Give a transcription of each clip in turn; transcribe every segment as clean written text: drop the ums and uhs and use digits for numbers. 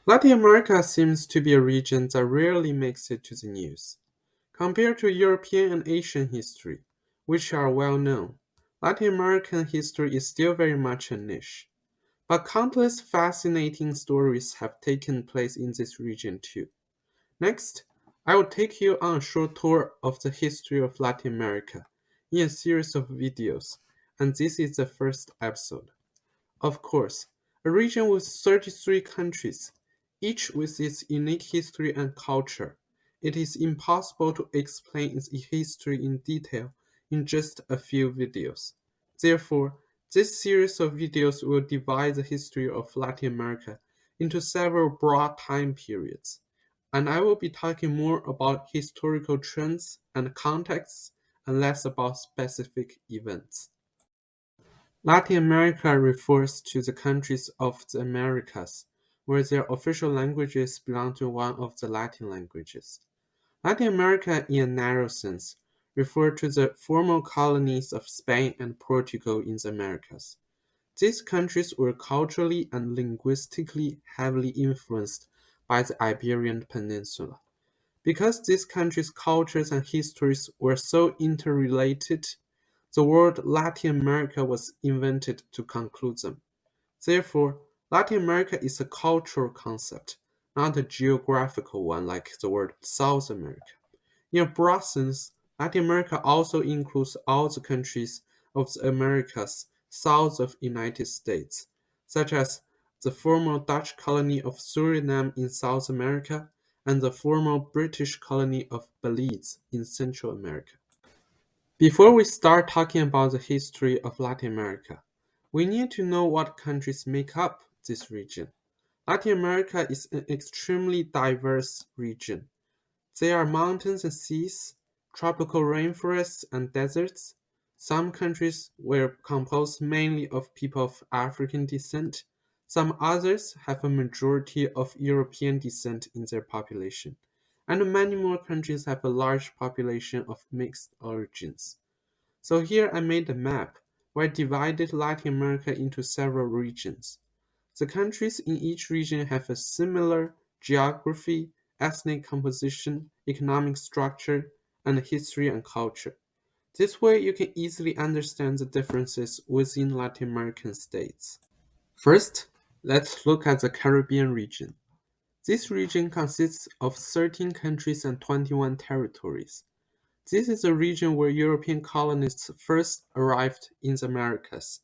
Latin America seems to be a region that rarely makes it to the news. Compared to European and Asian history, which are well known, Latin American history is still very much a niche. But countless fascinating stories have taken place in this region too. Next, I will take you on a short tour of the history of Latin America in a series of videos, and this is the first episode. Of course, a region with 33 countries, each with its unique history and culture. It is impossible to explain its history in detail in just a few videos. Therefore, this series of videos will divide the history of Latin America into several broad time periods, and I will be talking more about historical trends and contexts and less about specific events. Latin America refers to the countries of the Americas, where their official languages belong to one of the Latin languages. Latin America, in a narrow sense, refers to the former colonies of Spain and Portugal in the Americas. These countries were culturally and linguistically heavily influenced by the Iberian Peninsula. Because these countries' cultures and histories were so interrelated, the word Latin America was invented to conclude them. Therefore, Latin America is a cultural concept, not a geographical one like the word South America. In a broad sense, Latin America also includes all the countries of the Americas south of the United States, such as the former Dutch colony of Suriname in South America and the former British colony of Belize in Central America. Before we start talking about the history of Latin America, we need to know what countries make up this region. Latin America is an extremely diverse region. There are mountains and seas, tropical rainforests and deserts. Some countries were composed mainly of people of African descent. Some others have a majority of European descent in their population. And many more countries have a large population of mixed origins. So here I made a map where I divided Latin America into several regions. The countries in each region have a similar geography, ethnic composition, economic structure, and history and culture. This way you can easily understand the differences within Latin American states. First, let's look at the Caribbean region. This region consists of 13 countries and 21 territories. This is a region where European colonists first arrived in the Americas.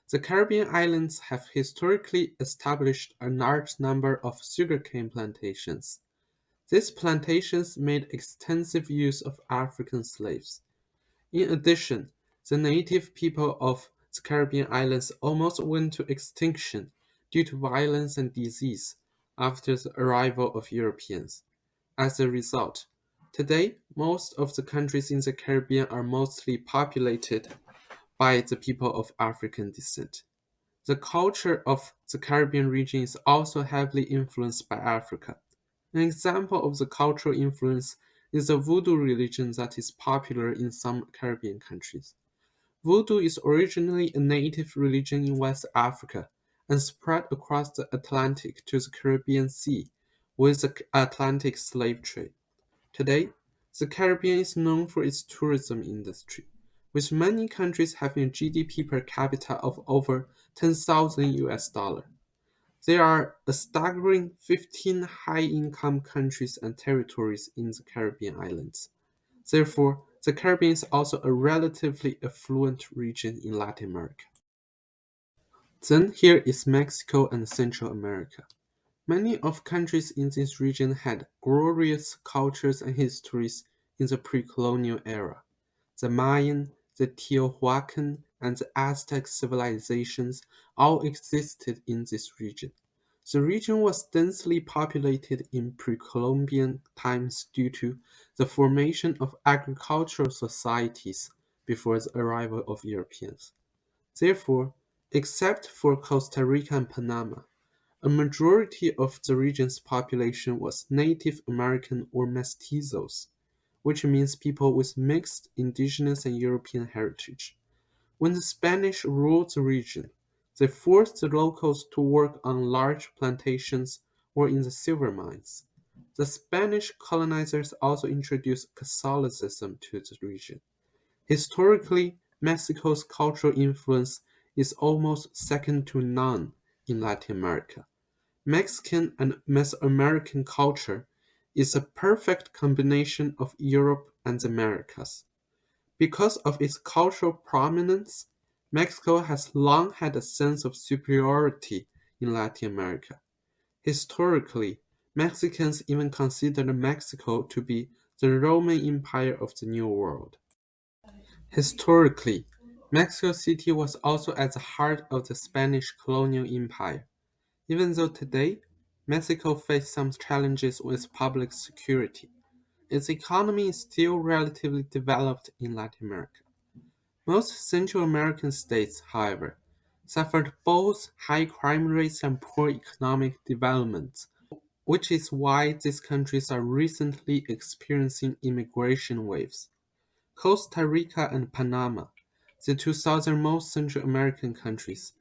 The Caribbean islands have historically established a large number of sugarcane plantations. These plantations made extensive use of African slaves. In addition, the native people of the Caribbean islands almost went to extinction due to violence and disease after the arrival of Europeans. As a result, today most of the countries in the Caribbean are mostly populated by the people of African descent. The culture of the Caribbean region is also heavily influenced by Africa. An example of the cultural influence is the Voodoo religion that is popular in some Caribbean countries. Voodoo is originally a native religion in West Africa and spread across the Atlantic to the Caribbean Sea with the Atlantic slave trade. Today, the Caribbean is known for its tourism industry, with many countries having a GDP per capita of over 10,000 US dollar. There are a staggering 15 high-income countries and territories in the Caribbean islands. Therefore, the Caribbean is also a relatively affluent region in Latin America. Then here is Mexico and Central America. Many of countries in this region had glorious cultures and histories in the pre-colonial era. The Mayan, the Teotihuacan, and the Aztec civilizations all existed in this region. The region was densely populated in pre-Columbian times due to the formation of agricultural societies before the arrival of Europeans. Therefore, except for Costa Rica and Panama, a majority of the region's population was Native American or mestizos, which means people with mixed indigenous and European heritage. When the Spanish ruled the region, they forced the locals to work on large plantations or in the silver mines. The Spanish colonizers also introduced Catholicism to the region. Historically, Mexico's cultural influence is almost second to none in Latin America. Mexican and Mesoamerican culture is a perfect combination of Europe and the Americas. Because of its cultural prominence, Mexico has long had a sense of superiority in Latin America. Historically, Mexicans even considered Mexico to be the Roman Empire of the New World. Historically, Mexico City was also at the heart of the Spanish colonial empire. Even though today, Mexico faces some challenges with public security, its economy is still relatively developed in Latin America. Most Central American states, however, suffered both high crime rates and poor economic development, which is why these countries are recently experiencing immigration waves. Costa Rica and Panama, the two southernmost Central American countries,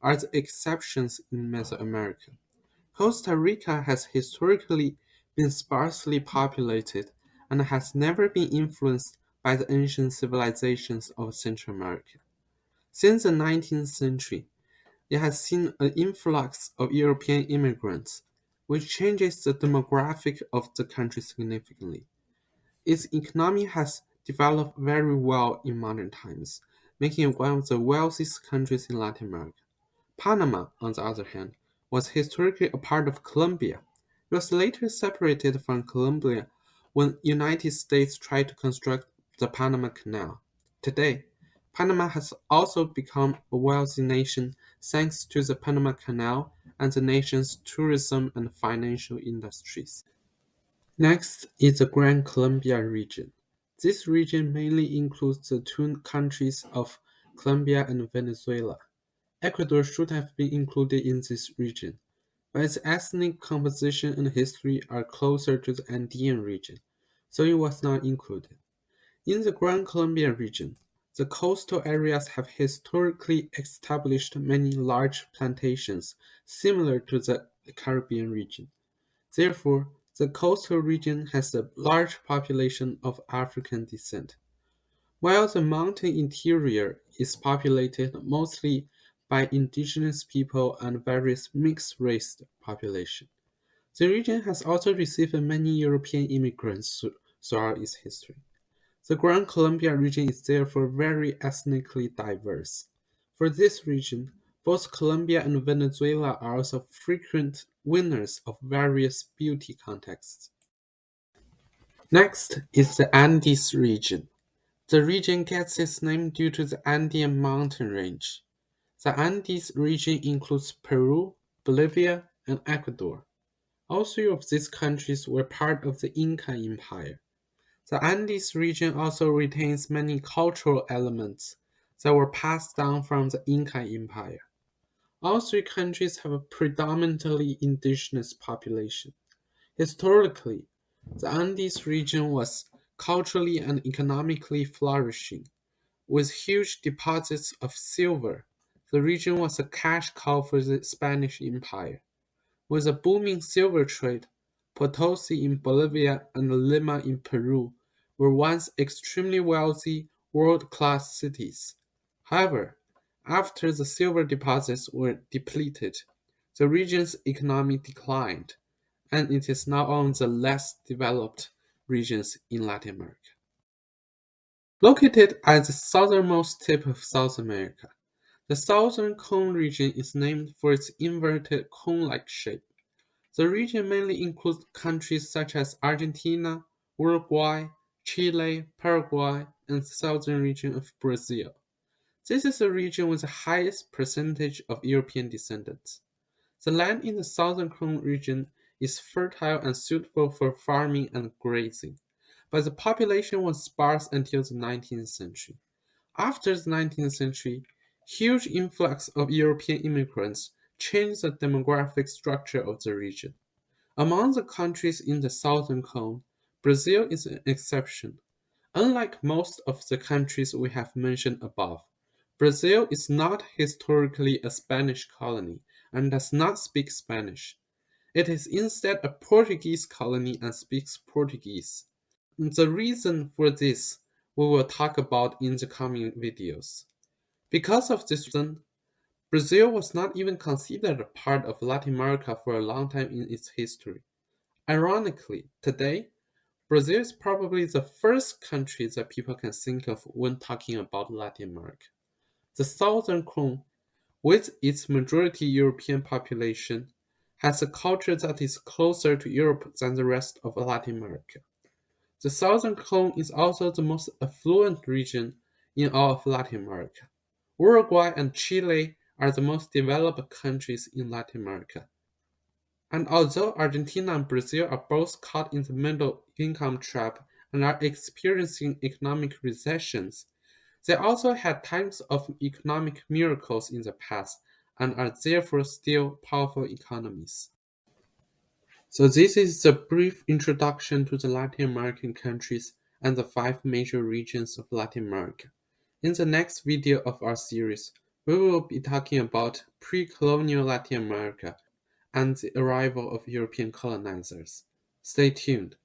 are the exceptions in Mesoamerica. Costa Rica has historically been sparsely populated and has never been influenced by the ancient civilizations of Central America. Since the 19th century, it has seen an influx of European immigrants, which changes the demographic of the country significantly. Its economy has developed very well in modern times, making it one of the wealthiest countries in Latin America. Panama, on the other hand, was historically a part of Colombia. It was later separated from Colombia when United States tried to construct the Panama Canal. Today, Panama has also become a wealthy nation thanks to the Panama Canal and the nation's tourism and financial industries. Next is the Gran Colombia region. This region mainly includes the two countries of Colombia and Venezuela. Ecuador should have been included in this region, but its ethnic composition and history are closer to the Andean region, so it was not included. In the Gran Colombia region, the coastal areas have historically established many large plantations similar to the Caribbean region. Therefore, the coastal region has a large population of African descent, while the mountain interior is populated mostly by indigenous people and various mixed-race population. The region has also received many European immigrants throughout its history. The Gran Colombia region is therefore very ethnically diverse. For this region, both Colombia and Venezuela are also frequent winners of various beauty contests. Next is the Andes region. The region gets its name due to the Andean mountain range. The Andes region includes Peru, Bolivia, and Ecuador. All three of these countries were part of the Inca Empire. The Andes region also retains many cultural elements that were passed down from the Inca Empire. All three countries have a predominantly indigenous population. Historically, the Andes region was culturally and economically flourishing. With huge deposits of silver, the region was a cash cow for the Spanish Empire. With a booming silver trade, Potosi in Bolivia and Lima in Peru were once extremely wealthy, world-class cities. However, after the silver deposits were depleted, the region's economy declined, and it is now one of the less developed regions in Latin America. Located at the southernmost tip of South America, the Southern Cone region is named for its inverted cone-like shape. The region mainly includes countries such as Argentina, Uruguay, Chile, Paraguay, and the southern region of Brazil. This is the region with the highest percentage of European descendants. The land in the Southern Cone region is fertile and suitable for farming and grazing, but the population was sparse until the 19th century. After the 19th century, huge influx of European immigrants changed the demographic structure of the region. Among the countries in the Southern Cone, Brazil is an exception. Unlike most of the countries we have mentioned above, Brazil is not historically a Spanish colony and does not speak Spanish. It is instead a Portuguese colony and speaks Portuguese. The reason for this we will talk about in the coming videos. Because of this reason, Brazil was not even considered a part of Latin America for a long time in its history. Ironically, today, Brazil is probably the first country that people can think of when talking about Latin America. The Southern Cone, with its majority European population, has a culture that is closer to Europe than the rest of Latin America. The Southern Cone is also the most affluent region in all of Latin America. Uruguay and Chile are the most developed countries in Latin America. And although Argentina and Brazil are both caught in the middle income trap and are experiencing economic recessions, they also had times of economic miracles in the past and are therefore still powerful economies. So this is a brief introduction to the Latin American countries and the 5 major regions of Latin America. In the next video of our series, we will be talking about pre-colonial Latin America and the arrival of European colonizers. Stay tuned.